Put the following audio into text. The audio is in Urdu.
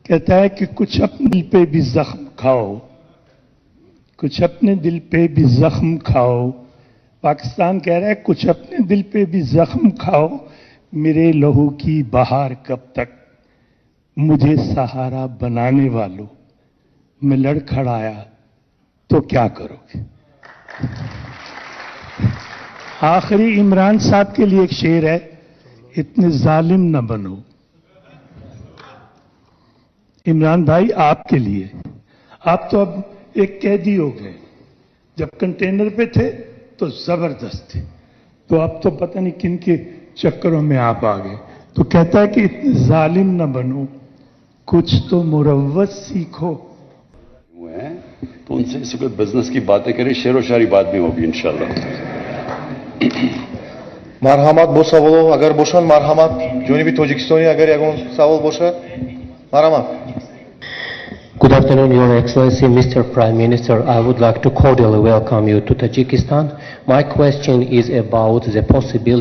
کہتا ہے کہ کچھ اپنے دل پہ بھی زخم کھاؤ، کچھ اپنے دل پہ بھی زخم کھاؤ. پاکستان کہہ رہا ہے کچھ اپنے دل پہ بھی زخم کھاؤ، میرے لہو کی بہار کب تک، مجھے سہارا بنانے والوں، میں لڑ کھڑایا تو کیا کرو گے. آخری عمران صاحب کے لیے ایک شعر ہے، اتنے ظالم نہ بنو. عمران بھائی آپ کے لیے، آپ تو اب ایک قیدی ہو گئے، جب کنٹینر پہ تھے تو زبردست تھے، تو اب تو پتہ نہیں کن کے چکروں میں آپ آ گئے. تو کہتا ہے کہ اتنے ظالم نہ بنو، کچھ تو مروت سیکھو. ہوئے ہیں تو ان سے کوئی بزنس کی باتیں کریں، شعر و شاعری بات بھی ہوگی انشاءاللہ. Marhamat bu savolu agar boşan marhamat Johnny Tojikistani agar yagon savol boşa marhamat. Good afternoon, Your Excellency, Mr. Prime Minister. I would like to cordially welcome you to Tajikistan. My question is about the possibility